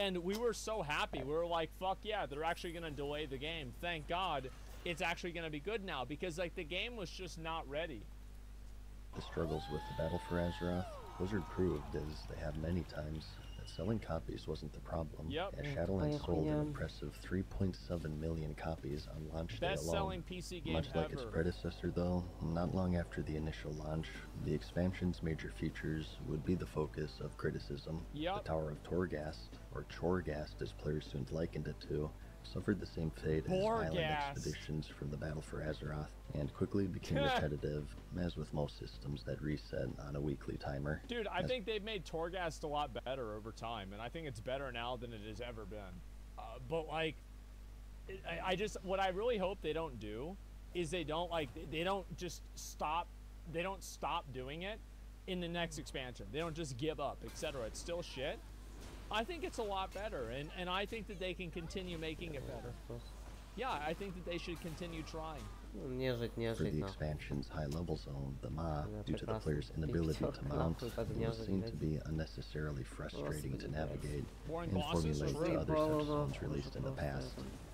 And we were so happy. We were like, fuck yeah, they're actually going to delay the game. Thank God it's actually going to be good now, because like the game was just not ready. The struggles with the Battle for Azeroth, Blizzard proved, as they have many times, that selling copies wasn't the problem. Yep. As Shadowlands sold an impressive 3.7 million copies on launch day alone. Best-selling PC game Much like ever. its predecessor, though, not long after the initial launch, the expansion's major features would be the focus of criticism. Yep. The Tower of Torghast, or Chorghast as players soon likened it to, suffered the same fate as island expeditions from the Battle for Azeroth, and quickly became repetitive, as with most systems that reset on a weekly timer. Dude, I think they've made Torghast a lot better over time, and I think it's better now than it has ever been. But like, what I really hope they don't do is they don't just stop doing it in the next expansion. They don't just give up, etc. It's still shit. I think it's a lot better, and I think that they can continue making it better. Yeah, I think that they should continue trying. For the expansion's high-level zone, the Maw, due to the player's inability to mount, was seen to be unnecessarily frustrating to navigate and formulate to other such zones released in the past.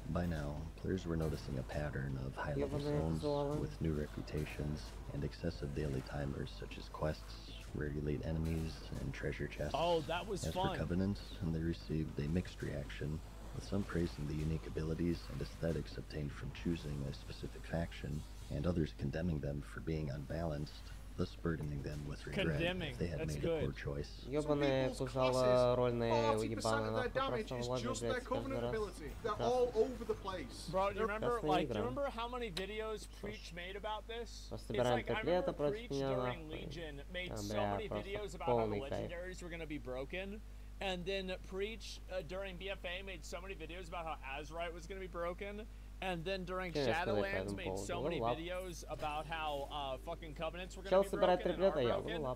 By now, players were noticing a pattern of high-level zones with new reputations and excessive daily timers such as quests, rare elite enemies, and treasure chests. Oh, that was fun. As for Covenants, they received a mixed reaction, with some praising the unique abilities and aesthetics obtained from choosing a specific faction, and others condemning them for being unbalanced, thus burdening them with regret if they had made a poor choice. Ёбаные кусала рольные уебаны, нахуй просто вложили, блядь, каждый раз. They're all over the place. Bro, do you remember how many videos Preach made about this? It's like, I remember Preach during Legion made so many videos about how the legendaries were gonna be broken. And then Preach during BFA made so many videos about how Azerite was going to be broken. And then during Shadowlands made so many videos about how fucking Covenants were going to be broken.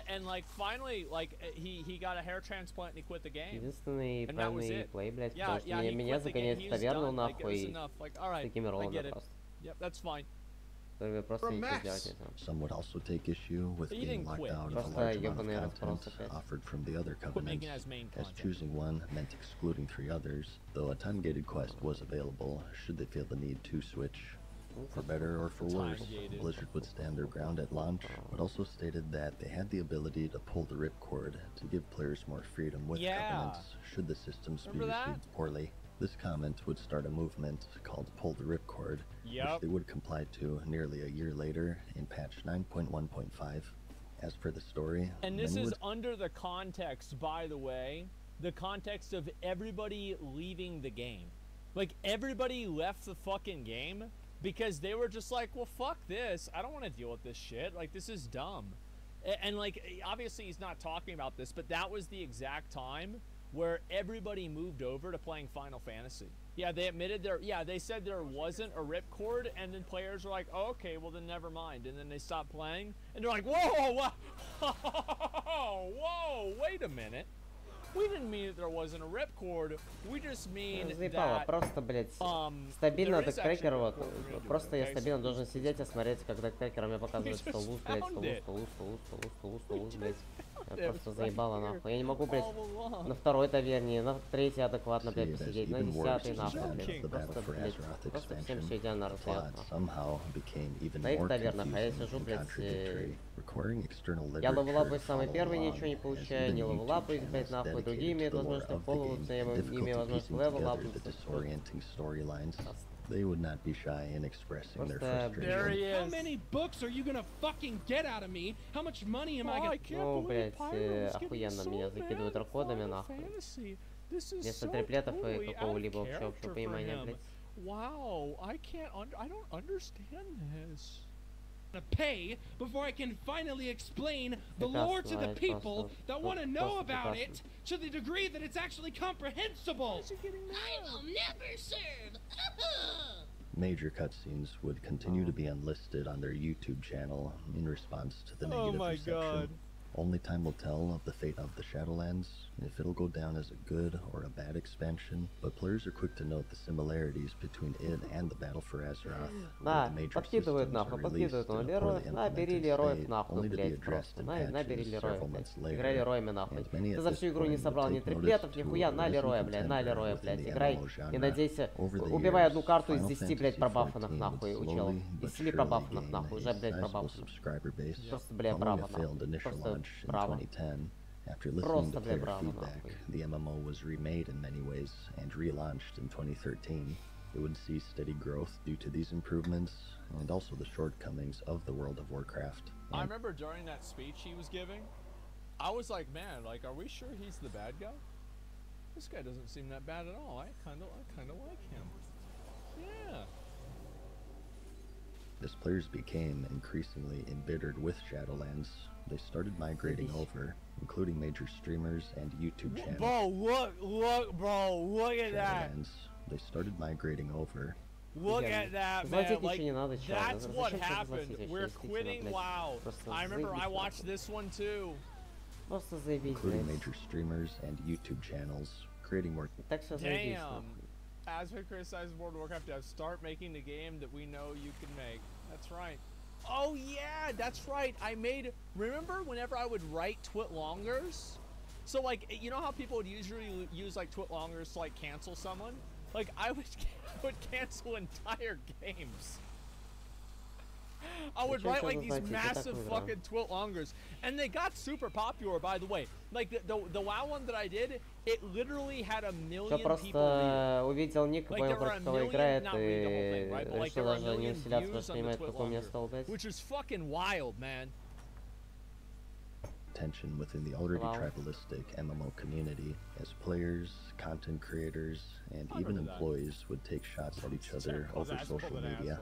And like finally, like he got a hair transplant and he quit the game. Единственный правильный плей, блядь, потому что меня загоняет в таверну нахуй с такими роллами просто. Yep, that's fine. Some would also take issue with being locked out of a large amount of content offered from the other Covenants, as choosing one meant excluding 3 others, though a time-gated quest was available should they feel the need to switch. For better or for worse, Blizzard would stand their ground at launch, but also stated that they had the ability to pull the ripcord to give players more freedom with Covenants should the systems be received poorly. This comment would start a movement called Pull the Ripcord, which they would comply to nearly a year later in patch 9.1.5. As for the story... And this is under the context, by the way, the context of everybody leaving the game. Like, everybody left the fucking game because they were just like, well, fuck this. I don't want to deal with this shit. Like, this is dumb. And like, obviously he's not talking about this, but that was the exact time where everybody moved over to playing Final Fantasy. Yeah, they admitted they said there wasn't a ripcord, and then players were like, oh, okay, well then never mind. And then they stopped playing, and they're like, whoa, whoa, wait a minute. We didn't mean that there wasn't a ripcord. We just mean that... Просто, блядь, стабильно дектрекер, вот, просто я стабильно должен сидеть и смотреть, как дектрекер мне показывает, что луз, блядь, что луз, блядь. Я просто заебало, нахуй. Я не могу, блядь, на второй таверне, на третьей адекватно, блядь, посидеть, на 10-й, нахуй, блядь. Просто, блядь, просто всем все идеально разъят, нахуй. На их тавернах, а я сижу, блядь, я левелапаюсь самый первый, ничего не получаю, не левелапаюсь, блядь, нахуй. Другие имеют возможность вколываться, я имею возможность левелапнуть. They would not be shy in expressing their frustration. How many books are you gonna fucking get out of me? How much money am I gonna... Ну, блядь, охуенно меня закидывают расходами, нахуй. Вместо триплетов и какого-либо общего понимания, блядь. Wow, I don't understand this. Pay before I can finally explain the lore to the people that want to know about it to the degree that it's actually comprehensible. I will never serve. Major cutscenes would continue to be unlisted on their YouTube channel in response to the negative reception. Only time will tell of the fate of the Shadowlands, if it'll go down as a good or a bad expansion, but players are quick to note the similarities between it and the Battle for Azeroth. Да, подкидывают нахуй, подкидывают он Лероев, набери Лероев нахуй, блять, просто, набери Лероев, блять, играй Лероями нахуй. Ты за всю игру не собрал ни триплетов, нихуя, на Лероя, блять, играй и надейся, убивай одну карту из 10, блять, пробафанных нахуй у челов, из 7 пробафанных нахуй, уже, блять, пробафанных. Просто, блядь, браво нахуй, просто браво. After listening to player feedback, the MMO was remade in many ways and relaunched in 2013. It would see steady growth due to these improvements and also the shortcomings of the World of Warcraft. I remember during that speech he was giving, I was like, man, like, are we sure he's the bad guy? This guy doesn't seem that bad at all. I kind of like him. Yeah. As players became increasingly embittered with Shadowlands, they started migrating over, including major streamers and YouTube channels. Bro, look at that. They started migrating over. Look at that, man. Like, that's what happened. We're quitting WoW. I remember I watched this one too. Including major streamers and YouTube channels, creating more. Damn. As we criticize World of Warcraft devs, start making the game that we know you can make. That's right. Oh yeah, that's right. I made, remember whenever I would write twitlongers? So like, you know how people would usually use like twitlongers to like cancel someone? Like I would cancel entire games. I would write like these massive fucking twitlongers, and they got super popular, by the way. Like the WoW one that I did, it literally had 1 million people. Увидел ник, понял, против кого играет, и решил даже не усиляться, воспринимать, какое у меня стало, блять. Which is fucking wild, man. Tension within the already tribalistic MMO community, as players, content creators, and even employees would take shots at each other over social media.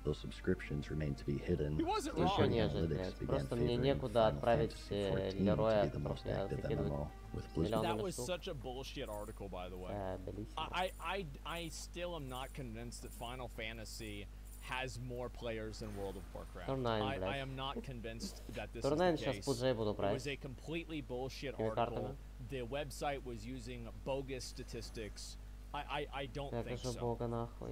Those subscriptions remain to be hidden. Ничего не ожидать, просто мне некуда отправить Лероя, потому что я закидываю миллионами That was such a bullshit article, by the way. I still am not convinced that Final Fantasy has more players than World of Warcraft. I am not convinced that this is the case. It was a completely bullshit article. The website was using bogus statistics. I don't think so.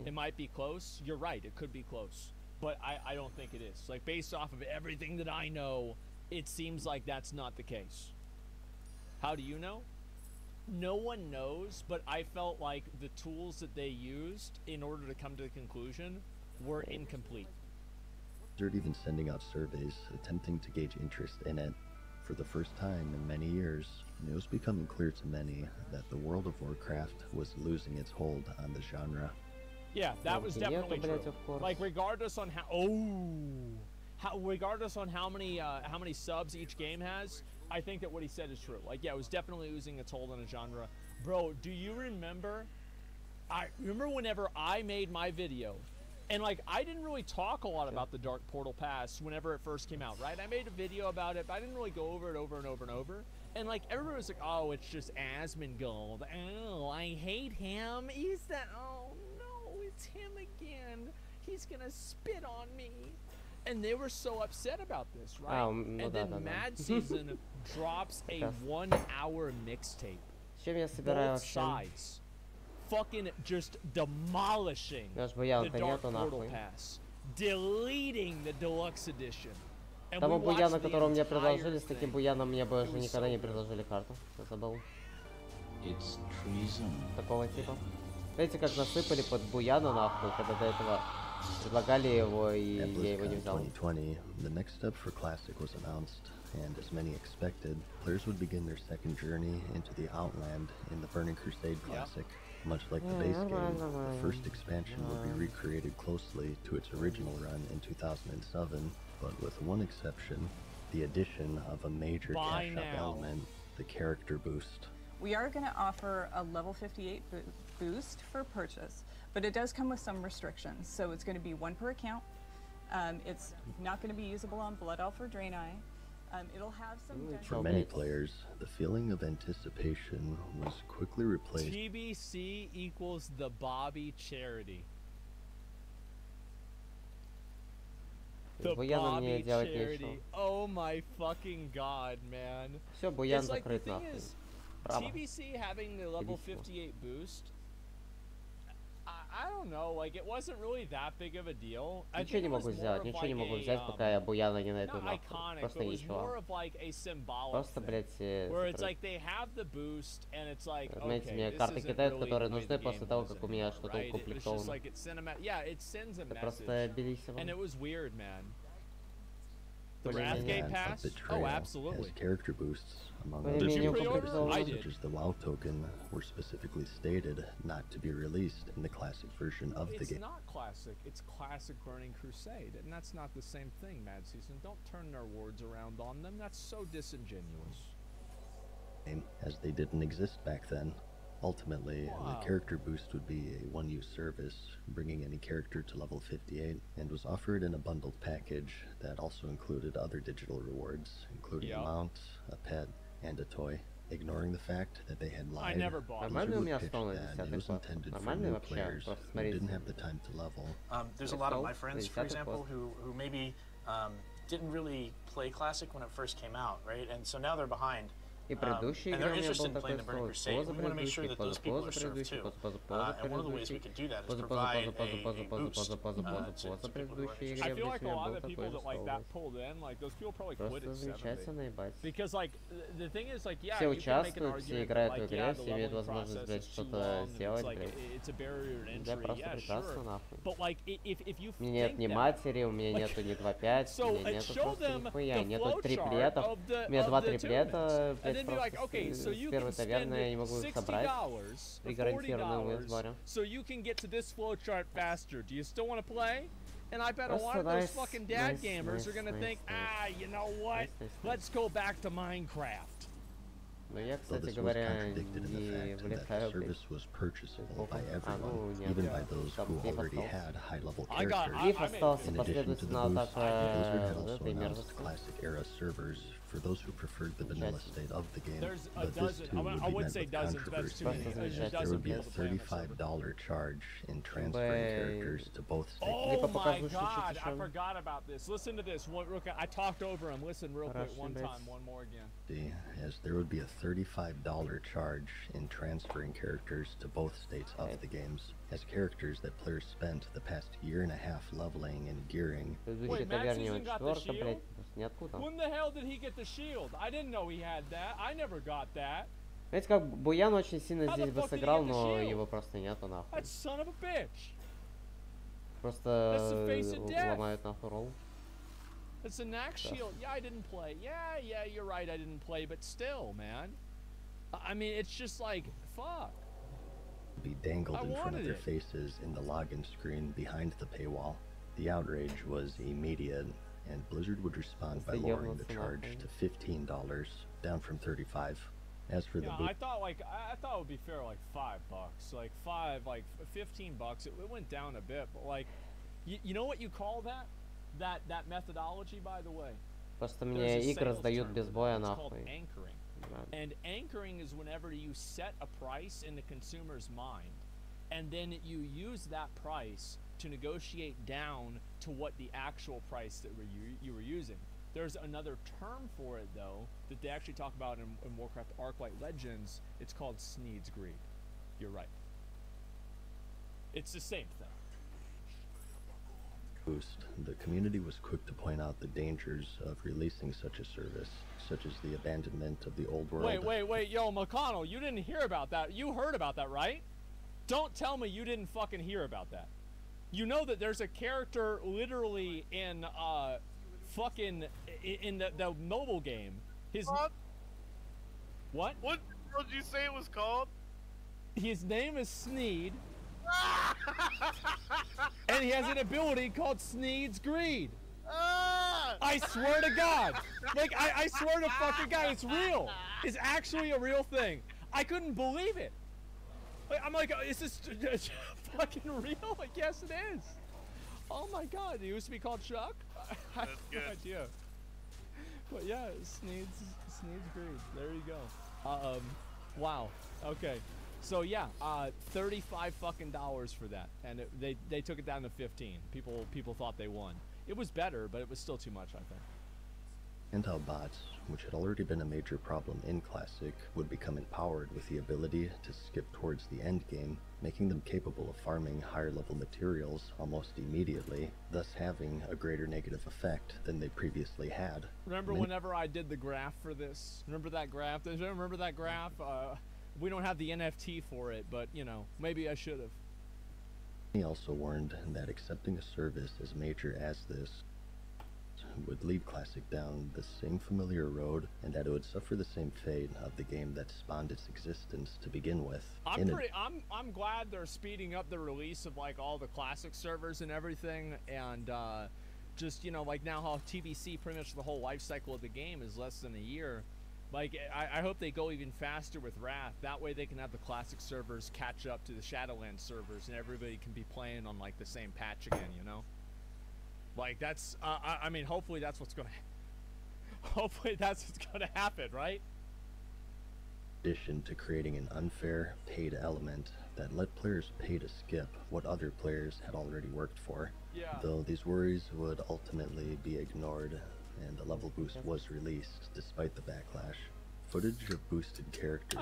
It might be close. You're right. It could be close. But I don't think it is. Like, based off of everything that I know, it seems like that's not the case. How do you know? No one knows, but I felt like the tools that they used in order to come to the conclusion were incomplete. They're even sending out surveys attempting to gauge interest in it. For the first time in many years, it was becoming clear to many that the World of Warcraft was losing its hold on the genre. Yeah, that was definitely true. Like, regardless on how many subs each game has, I think that what he said is true. Like, yeah, it was definitely losing its hold on a genre. Bro, do you remember? I remember whenever I made my video. And, like, I didn't really talk a lot about the Dark Portal Pass whenever it first came out, right? I made a video about it, but I didn't really go over it over and over and over. And, like, everybody was like, oh, it's just Asmongold. Oh, I hate him. He's that, oh, no, it's him again. He's gonna spit on me. And they were so upset about this, right? And then Mad Season drops a 1-hour mixtape. Both sides. Fucking just demolishing the Dark Portal Pass, deleting the deluxe edition. Того буяна, которого мне предложили, с таким буяном мне бы уже никогда не предложили карту. Я забыл. Такого типа. Знаете, как насыпали под буяну нахуй, когда до этого предлагали его, и я его не взял. 2020, the next step for Classic was announced, and as many expected, players would begin their second journey into the Outland in the Burning Crusade Classic. Much like the base game, the first expansion would be recreated closely to its original run in 2007, but with one exception, the addition of a major cash up element, the character boost. We are going to offer a level 58 boost for purchase, but it does come with some restrictions. So it's going to be 1 per account. It's not going to be usable on Blood Elf or Draenei. It'll have some. For many players, the feeling of anticipation was quickly replaced. TBC equals the Bobby charity. The Bobby charity. Oh my fucking god, man. Все, Буян like, закрыт нахуй. TBC having the level 58 boost, I don't know, like, it wasn't really that big of a deal. Ничего не могу сделать, ничего не могу взять, пока я Буяна не найду нахуй. Просто ничего. Просто, блядь, where it's like they have the boost and it's like, знаете, мне карты кидают, которые нужны после того, как у меня что-то укомплектовано. Это просто белиссимо. And it was weird, man. The Wrathgate Pass? Oh, absolutely. As character boosts, among other such as the WoW token, were specifically stated not to be released in the classic version of the game. It's not classic. It's classic Burning Crusade, and that's not the same thing, Mad Season. Don't turn their words around on them. That's so disingenuous. As they didn't exist back then. Ultimately, the character boost would be a one-use service, bringing any character to level 58, and was offered in a bundled package that also included other digital rewards, including a mount, a pet, and a toy. Ignoring the fact that they had lied, Нормально у меня стол на it was intended for new players who didn't have the time to level. There's a lot of my friends, for example, who maybe didn't really play Classic when it first came out, right? And so now they're behind. И предыдущие игры у меня был такой стол, позапредыдущий, позапредыдущий, позапредыдущей игре у меня был такой же стол. Просто замечательно, ебать. Все участвуют, все играют в игре, все имеют возможность, блядь, что-то сделать, блядь. Да, просто прекрасно, нахуй. У меня нет ни матери, у меня нету ни 2.5, у меня нету просто нихуя, нету триплетов, у меня 2 триплета, блядь, okay, so you can spend $60 for $40 so you can get to this flowchart faster. Do you still want to play? And I bet a lot of those fucking dad gamers are gonna think, you know what? Let's go back to Minecraft. Но я, кстати говоря, не влетаю, блядь. Лиф остался последовательно атака этой мерзости. For those who preferred the vanilla state of the game, but this too would be met with controversy, as there would be a $35 charge in transferring characters to both states. Oh my god, I forgot about this. Listen to this. I talked over him. Listen real quick one time, one more again. As there would be a $35 charge in transferring characters to both states of the games, as characters that players spent the past year and a half leveling and gearing. Wait, Matt Season got the shield? When the hell did he get the shield? I didn't know he had that. I never got that. Знаете, как Буян очень сильно здесь бы сыграл, но его просто нету, нахуй. That son of a bitch. Просто ломают нахуй ролл. It's a Nax shield. Yeah, I didn't play. Yeah, you're right, I didn't play, but still, man. I mean, it's just like, fuck. Be dangled in front of their faces in the login screen behind the paywall. The outrage was immediate, and Blizzard would respond by lowering the charge to $15, down from $35. As for the I thought it would be fair, like $5, like 15 bucks. It went down a bit, but like, you know what you call that? That methodology, by the way. Просто мне игры сдают без боя, нахуй. Anchoring. And anchoring is whenever you set a price in the consumer's mind, and then you use that price to negotiate down to what the actual price that you were using. There's another term for it, though, that they actually talk about in Warcraft Arclight Legends. It's called Sneed's Greed. You're right. It's the same thing. The community was quick to point out the dangers of releasing such a service, such as the abandonment of the old world. Wait, yo, McConnell, you didn't hear about that. You heard about that, right? Don't tell me you didn't fucking hear about that. You know that there's a character literally in fucking in the mobile game. What? What did you say it was called? His name is Sneed. And he has an ability called Sneed's Greed. I swear to God. Like, I swear to fucking God, it's real. It's actually a real thing. I couldn't believe it. Like, I'm like, is this fucking real? Like, yes, it is. Oh my God, it used to be called Chuck? I have no idea. But yeah, Sneed's Greed. There you go. Wow. Okay. So yeah, $35 fucking dollars for that, and they took it down to 15. People thought they won. It was better, but it was still too much, I think. And how bots, which had already been a major problem in Classic, would become empowered with the ability to skip towards the end game, making them capable of farming higher level materials almost immediately, thus having a greater negative effect than they previously had. Remember whenever I did the graph for this? Remember that graph? Does anyone remember that graph? We don't have the NFT for it, but, you know, maybe I should have. He also warned that accepting a service as major as this would lead Classic down the same familiar road, and that it would suffer the same fate of the game that spawned its existence to begin with. I'm glad they're speeding up the release of like all the Classic servers and everything, and just, you know, like now how TBC, pretty much the whole life cycle of the game is less than a year. Like, I hope they go even faster with Wrath. That way they can have the Classic servers catch up to the Shadowlands servers, and everybody can be playing on like the same patch again, you know? Like, that's, I mean, hopefully that's what's gonna happen, right? In addition to creating an unfair, paid element that let players pay to skip what other players had already worked for. Yeah. Though these worries would ultimately be ignored, and a level boost was released despite the backlash. Footage of boosted characters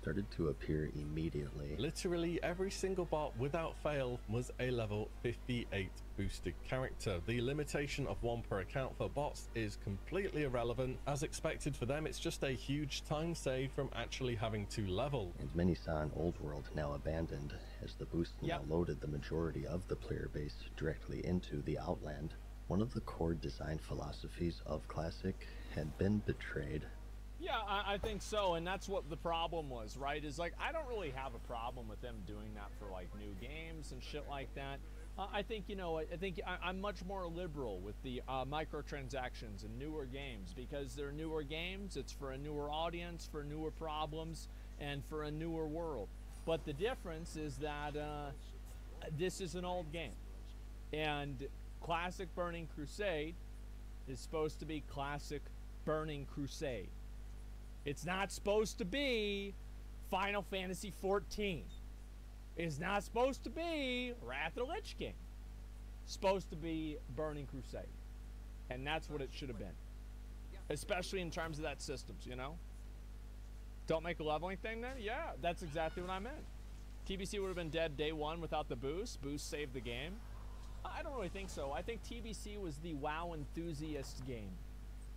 started to appear immediately. Literally every single bot without fail was a level 58 boosted character. The limitation of 1 per account for bots is completely irrelevant. As expected for them, it's just a huge time save from actually having to level. And many saw an old world now abandoned, as the boost now loaded the majority of the player base directly into the Outland. One of the core design philosophies of Classic had been betrayed. Yeah, I think so, and that's what the problem was, right? Is like, I don't really have a problem with them doing that for like new games and shit like that. I think, you know, I'm much more liberal with the microtransactions and newer games, because they're newer games. It's for a newer audience, for newer problems, and for a newer world. But the difference is that this is an old game, and Classic Burning Crusade is supposed to be Classic Burning Crusade. It's not supposed to be Final Fantasy XIV. It's not supposed to be Wrath of the Lich King. It's supposed to be Burning Crusade. And that's what it should have been. Especially in terms of that systems, you know? Don't make a leveling thing then? Yeah, that's exactly what I meant. TBC would have been dead day one without the boost. Boost saved the game. I don't really think so. I think TBC was the WoW enthusiast game.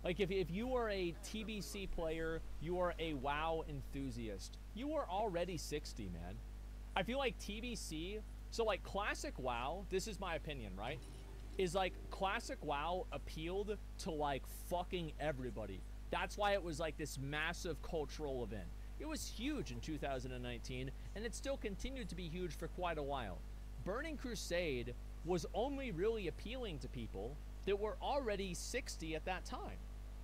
Like, if you are a TBC player, you are a WoW enthusiast. You are already 60, man. I feel like TBC, so like Classic WoW, this is my opinion, right? Is like Classic WoW appealed to like fucking everybody. That's why it was like this massive cultural event. It was huge in 2019, and it still continued to be huge for quite a while. Burning Crusade was only really appealing to people that were already 60 at that time.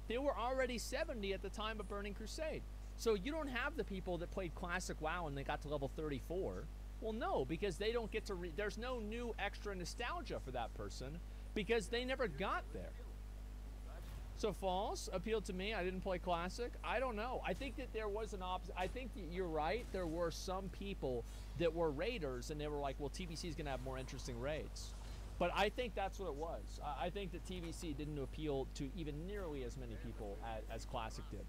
They were already 70 at the time of Burning Crusade. So you don't have the people that played Classic WoW and they got to level 34. Well, no, because they don't get to there's no new extra nostalgia for that person because they never got there. So false appealed to me. I didn't play Classic. I don't know. I think that there was an opposite. I think that you're right. There were some people that were raiders and they were like, well, TBC is going to have more interesting raids. But I think that's what it was. I think that TBC didn't appeal to even nearly as many people as Classic did.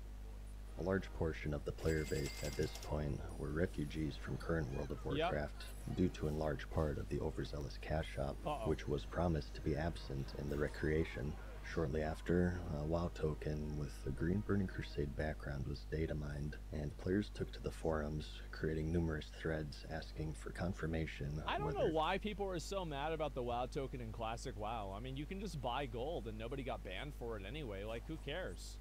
A large portion of the player base at this point were refugees from current World of Warcraft, due to in large part of the overzealous cash shop, which was promised to be absent in the recreation. Shortly after, a WoW token with the green Burning Crusade background was data mined, and players took to the forums, creating numerous threads asking for confirmation. I don't know why people are so mad about the WoW token in Classic WoW. I mean, you can just buy gold and nobody got banned for it anyway. Like, who cares?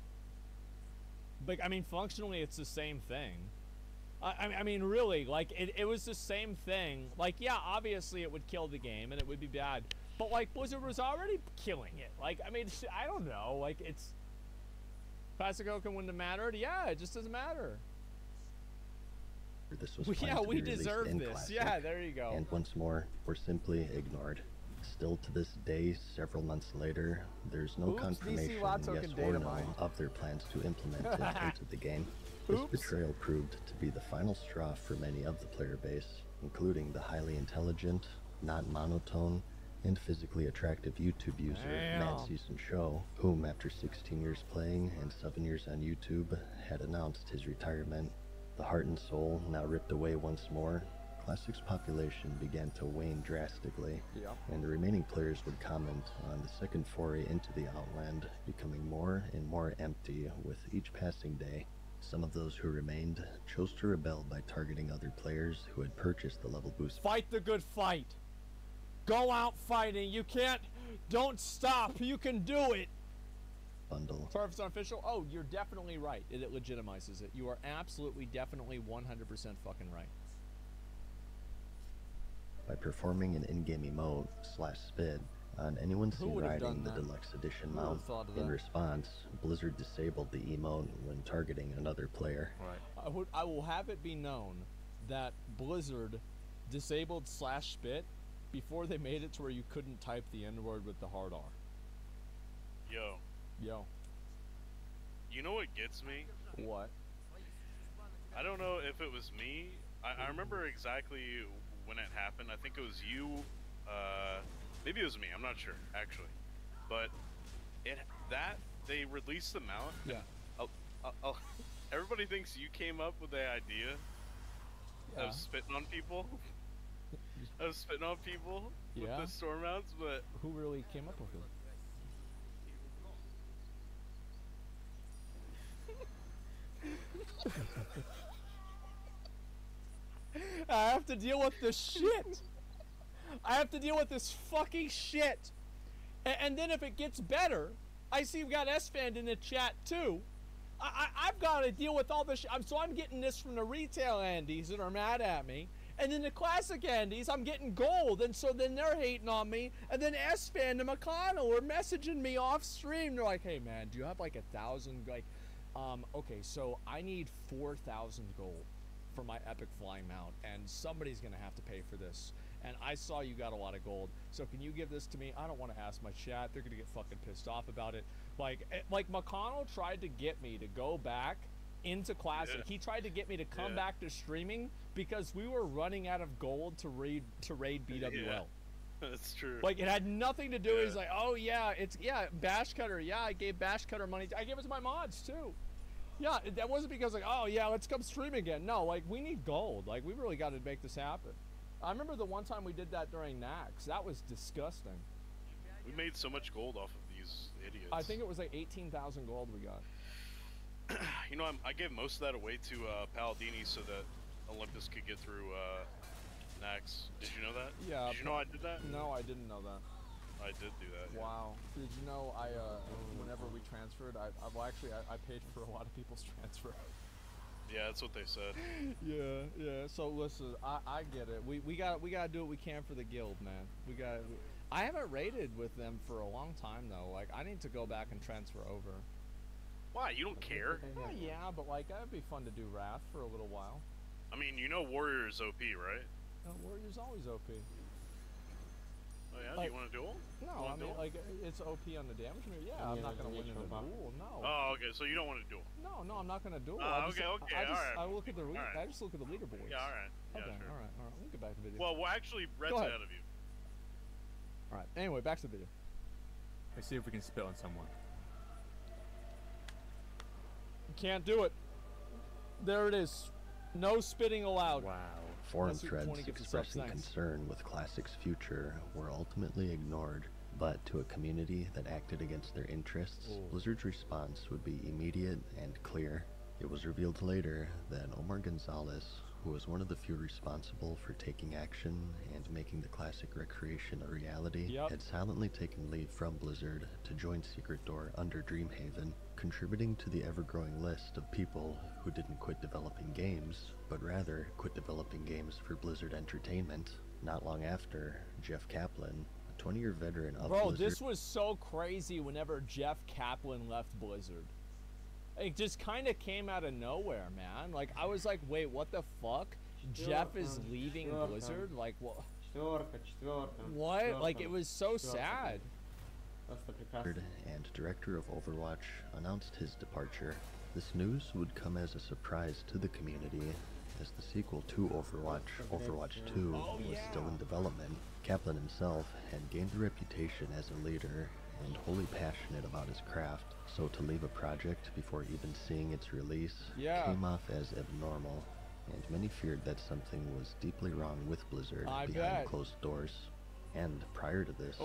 But, I mean, functionally, it's the same thing. I mean, really, like, it was the same thing. Like, yeah, obviously it would kill the game and it would be bad. But, like, Blizzard was already killing it. Like, I mean, I don't know. Like, it's... Classic token wouldn't have mattered? Yeah, it just doesn't matter. This was we deserve this. Classic, yeah, there you go. And once more, were simply ignored. Still to this day, several months later, there's no confirmation, yes or no, of their plans to implement it into the game. This betrayal proved to be the final straw for many of the player base, including the highly intelligent, not monotone, and physically attractive YouTube user Mad Season Show, whom after 16 years playing and 7 years on YouTube had announced his retirement. The heart and soul now ripped away once more, Classic's population began to wane drastically, and the remaining players would comment on the second foray into the Outland becoming more and more empty with each passing day. Some of those who remained chose to rebel by targeting other players who had purchased the level boost. Fight the good fight. Go out fighting. You can't. Don't stop. You can do it. Bundle. Sorry if it's unofficial. Oh, you're definitely right. It legitimizes it. You are absolutely, definitely 100% fucking right. By performing an in-game emote /spit on anyone seen riding the deluxe edition mount. In response, Blizzard disabled the emote when targeting another player. Right. I will have it be known that Blizzard disabled /spit before they made it to where you couldn't type the N-word with the hard R. Yo. You know what gets me? What? I don't know if it was me. I remember exactly when it happened. I think it was you. Maybe it was me. I'm not sure, actually. But they released the mount. Yeah. Everybody thinks you came up with the idea of spitting on people. With the storm mounts, but who really came up with it? I have to deal with this shit. I have to deal with this fucking shit. And then if it gets better, I see we've got S-Fan in the chat too. I've got to deal with all this shit. So I'm getting this from the retail Andes that are mad at me. And then the classic Andes, I'm getting gold. And so then they're hating on me. And then S-Fan and McConnell are messaging me off stream. They're like, hey man, do you have like 1,000? Like, okay, so I need 4,000 gold for my epic flying mount, and somebody's gonna have to pay for this. And I saw you got a lot of gold, so can you give this to me? I don't want to ask my chat; they're gonna get fucking pissed off about it. Like McConnell tried to get me to go back into classic. He tried to get me to come back to streaming because we were running out of gold to raid BWL. That's true. Like it had nothing to do. He's like, oh yeah, it's Bash Cutter. Yeah, I gave Bash Cutter money. I gave it to my mods too. Yeah, that wasn't because like, oh yeah, let's come stream again. No, like we need gold. Like we really got to make this happen. I remember the one time we did that during Nax. That was disgusting. We made so much gold off of these idiots. I think it was like 18,000 gold we got. You know, I gave most of that away to Paladini so that Olympus could get through Nax. Did you know that? Yeah. Did you know I did that? No, I didn't know that. I did do that. Yeah. Wow. Did you know whenever we transferred, I paid for a lot of people's transfer. Yeah, that's what they said. Yeah. So listen, I get it. We gotta do what we can for the guild, man. I haven't raided with them for a long time though. Like I need to go back and transfer over. Why? You don't care? Yeah, but like that'd be fun to do Wrath for a little while. I mean, you know Warrior's OP, right? No, Warrior's always OP. Oh yeah, do you want to duel? No, I mean, like, it's OP on the damage meter. Yeah, I'm not going to win in a duel, no. Oh, okay, so you don't want to duel? No, I'm not going to duel. Okay, alright. I look at the I just look at the leaderboards. Yeah, alright. Okay, sure. alright. We'll get back to the video. Well, actually, Brett's ahead of you. Alright, anyway, back to the video. Let's see if we can spit on someone. Can't do it. There it is. No spitting allowed. Wow. Forum threads expressing concern with Classic's future were ultimately ignored, but to a community that acted against their interests, Blizzard's response would be immediate and clear. It was revealed later that Omar Gonzalez, who was one of the few responsible for taking action and making the Classic recreation a reality, had silently taken leave from Blizzard to join Secret Door under Dreamhaven, contributing to the ever-growing list of people who didn't quit developing games, but rather quit developing games for Blizzard Entertainment. Not long after, Jeff Kaplan, a 20-year veteran of Blizzard... Bro, this was so crazy whenever Jeff Kaplan left Blizzard. It just kind of came out of nowhere, man. Like, I was like, wait, what the fuck? Jeff is leaving Blizzard? Like, what? What? Like, it was so sad. And director of Overwatch announced his departure. This news would come as a surprise to the community, as the sequel to Overwatch, Overwatch 2, was still in development. Kaplan himself had gained a reputation as a leader and wholly passionate about his craft, so to leave a project before even seeing its release came off as abnormal, and many feared that something was deeply wrong with Blizzard behind closed doors. And prior to this,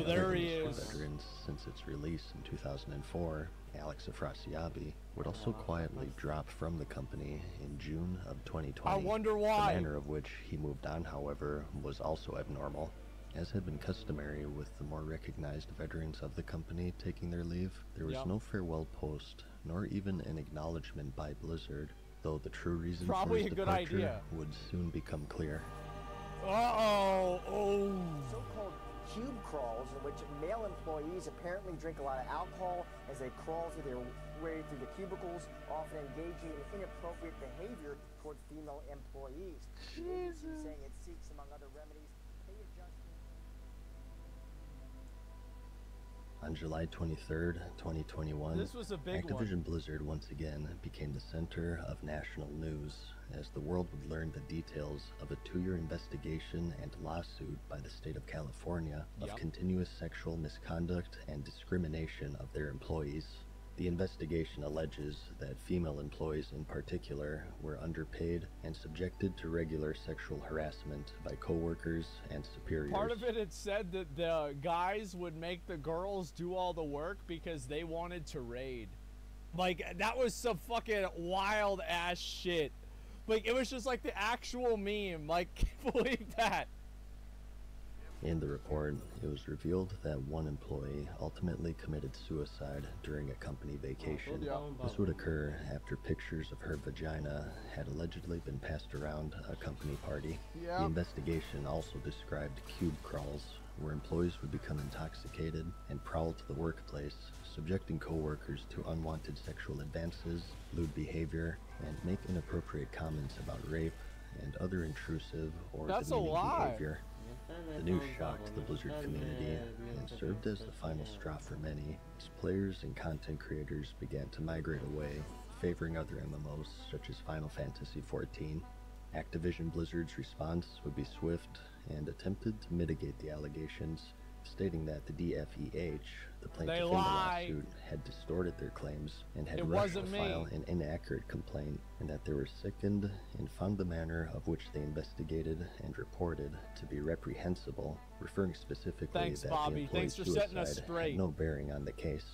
there he is. Veterans since its release in 2004, Alex Afrasiabi would also quietly drop from the company in June of 2020. I wonder why. The manner of which he moved on, however, was also abnormal. As had been customary with the more recognized veterans of the company taking their leave, there was no farewell post, nor even an acknowledgement by Blizzard, though the true reason for his departure would soon become clear. So-called cube crawls, in which male employees apparently drink a lot of alcohol as they crawl through their way through the cubicles, often engaging in inappropriate behavior toward female employees. The agency saying it seeks, among other remedies, pay adjustment. On July 23rd, 2021, this was a big Activision Blizzard once again became the center of national news, as the world would learn the details of a 2-year investigation and lawsuit by the state of California of continuous sexual misconduct and discrimination of their employees. The investigation alleges that female employees in particular were underpaid and subjected to regular sexual harassment by coworkers and superiors. Part of it said that the guys would make the girls do all the work because they wanted to raid. Like, that was some fucking wild ass shit. Like, it was just like the actual meme. Like, can't believe that. In the report, it was revealed that one employee ultimately committed suicide during a company vacation. This would occur after pictures of her vagina had allegedly been passed around a company party. The investigation also described cube crawls, where employees would become intoxicated and prowl to the workplace, subjecting coworkers to unwanted sexual advances, lewd behavior, and make inappropriate comments about rape and other intrusive or demeaning behavior. The news shocked the Blizzard community and served as the final straw for many, as players and content creators began to migrate away, favoring other MMOs such as Final Fantasy XIV. Activision Blizzard's response would be swift and attempted to mitigate the allegations, stating that the DFEH, the plaintiff in the lawsuit, had distorted their claims and had rushed to file an inaccurate complaint, and that they were sickened and found the manner of which they investigated and reported to be reprehensible, referring specifically that the employee's suicide had no bearing on the case.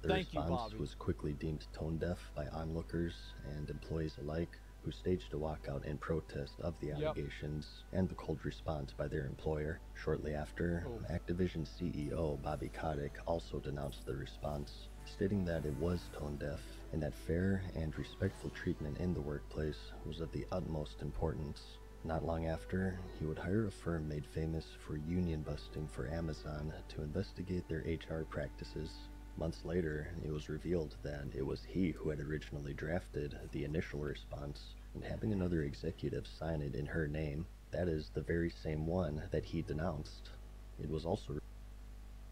The response was quickly deemed tone-deaf by onlookers and employees alike, who staged a walkout in protest of the allegations and the cold response by their employer. Shortly after, Activision CEO Bobby Kotick also denounced the response, stating that it was tone-deaf and that fair and respectful treatment in the workplace was of the utmost importance. Not long after, he would hire a firm made famous for union busting for Amazon to investigate their HR practices. Months later, it was revealed that it was he who had originally drafted the initial response, and having another executive sign it in her name, that is the very same one that he denounced. It was also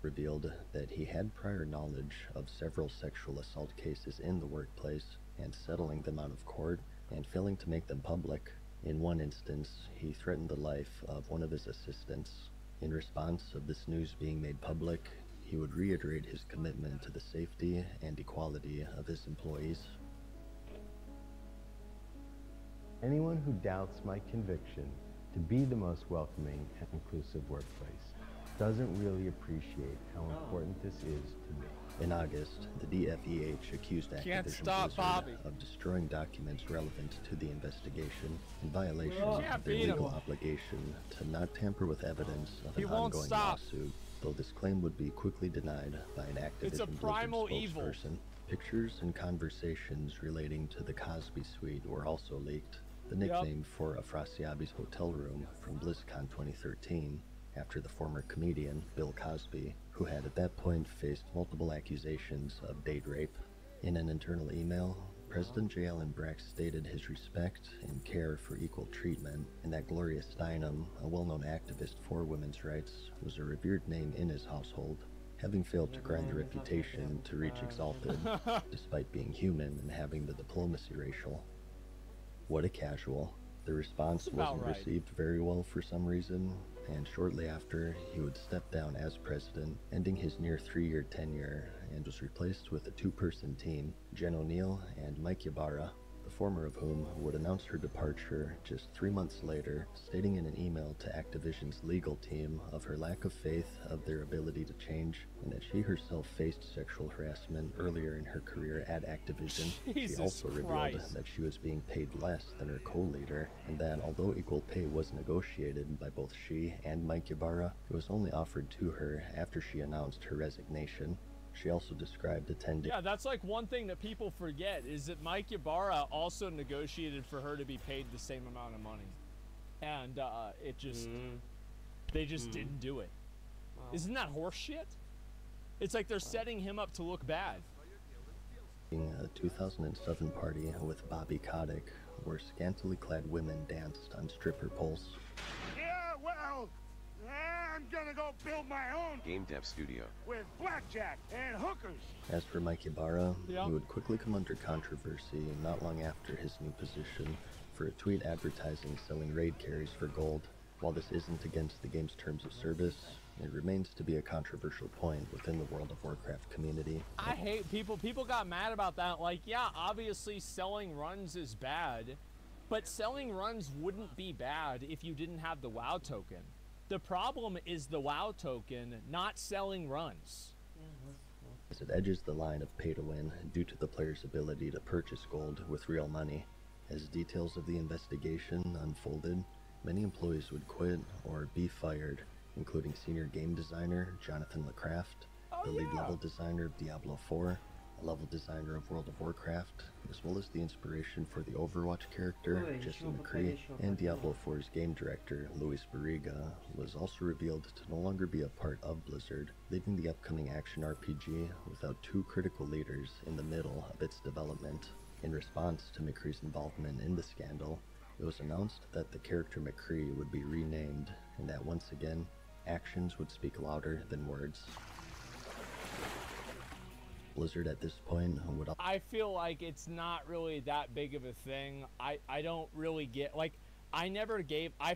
revealed that he had prior knowledge of several sexual assault cases in the workplace, and settling them out of court and failing to make them public. In one instance, he threatened the life of one of his assistants. In response of this news being made public, he would reiterate his commitment to the safety and equality of his employees. Anyone who doubts my conviction to be the most welcoming and inclusive workplace doesn't really appreciate how important this is to me. In August, the DFEH accused Activision Blizzard of destroying documents relevant to the investigation in violation of their legal obligation to not tamper with evidence of an ongoing lawsuit. Though this claim would be quickly denied by an Activision Blizzard spokesperson. Pictures and conversations relating to the Cosby Suite were also leaked, the nickname for Afrasiabi's hotel room from BlizzCon 2013, after the former comedian Bill Cosby, who had at that point faced multiple accusations of date rape. In an internal email, President J. Allen Brack stated his respect and care for equal treatment, and that Gloria Steinem, a well-known activist for women's rights, was a revered name in his household, having failed to grind the reputation to reach exalted, despite being human and having the diplomacy racial. What a casual. The response wasn't received very well for some reason, and shortly after, he would step down as president, ending his near 3-year tenure, and was replaced with a 2-person team, Jen O'Neill and Mike Ybarra, the former of whom would announce her departure just 3 months later, stating in an email to Activision's legal team of her lack of faith of their ability to change, and that she herself faced sexual harassment earlier in her career at Activision. She also revealed that she was being paid less than her co-leader, and that although equal pay was negotiated by both she and Mike Ybarra, it was only offered to her after she announced her resignation. She also described attending... Yeah, that's like one thing that people forget, is that Mike Ybarra also negotiated for her to be paid the same amount of money. And it just... They just didn't do it. Wow. Isn't that horseshit? It's like they're setting him up to look bad. A 2007 party with Bobby Kotick, where scantily clad women danced on stripper poles. Yeah, well... I'm gonna go build my own game dev studio with blackjack and hookers. As for Mike Ybarra, he would quickly come under controversy not long after his new position for a tweet advertising selling raid carries for gold. While this isn't against the game's terms of service, it remains to be a controversial point within the World of Warcraft community. I hate people got mad about that. Like, yeah, obviously selling runs is bad, but selling runs wouldn't be bad if you didn't have the WoW token. The problem is the WoW token, not selling runs. As it edges the line of pay to win due to the player's ability to purchase gold with real money. As details of the investigation unfolded, many employees would quit or be fired, including senior game designer Jonathan LeCraft, the lead level designer of Diablo 4, a level designer of World of Warcraft, as well as the inspiration for the Overwatch character, Jesse McCree, and Diablo 4's game director, Luis Barriga, was also revealed to no longer be a part of Blizzard, leaving the upcoming action RPG without 2 critical leaders in the middle of its development. In response to McCree's involvement in the scandal, it was announced that the character McCree would be renamed, and that once again, actions would speak louder than words. Blizzard at this point would... I feel like it's not really that big of a thing. I don't really get... Like, I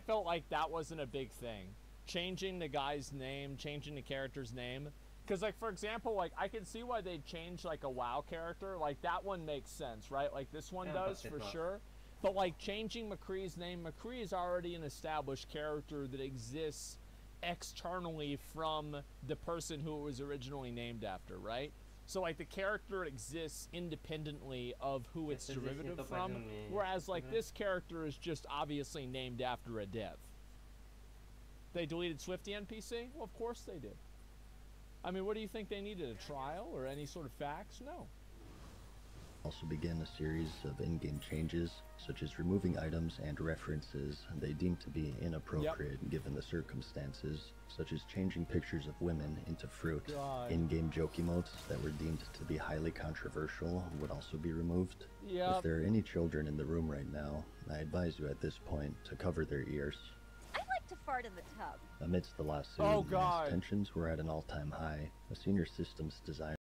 felt like that wasn't a big thing. Changing the guy's name, changing the character's name. Because, like, for example, like, I can see why they'd change, like, a WoW character. Like, that one makes sense, right? Like, this one does, for sure. But, like, changing McCree's name, McCree is already an established character that exists externally from the person who it was originally named after, right? So, like, the character exists independently of who it's derivative from, whereas, like, this character is just obviously named after a dev. They deleted Swifty NPC? Well, of course they did. I mean, what do you think they needed? A trial or any sort of facts? No. Also began a series of in-game changes, such as removing items and references they deemed to be inappropriate given the circumstances, such as changing pictures of women into fruit. In-game joke emotes that were deemed to be highly controversial would also be removed. If there are any children in the room right now, I advise you at this point to cover their ears. I like to fart in the tub. Amidst the lawsuit, as tensions were at an all-time high, a senior systems designer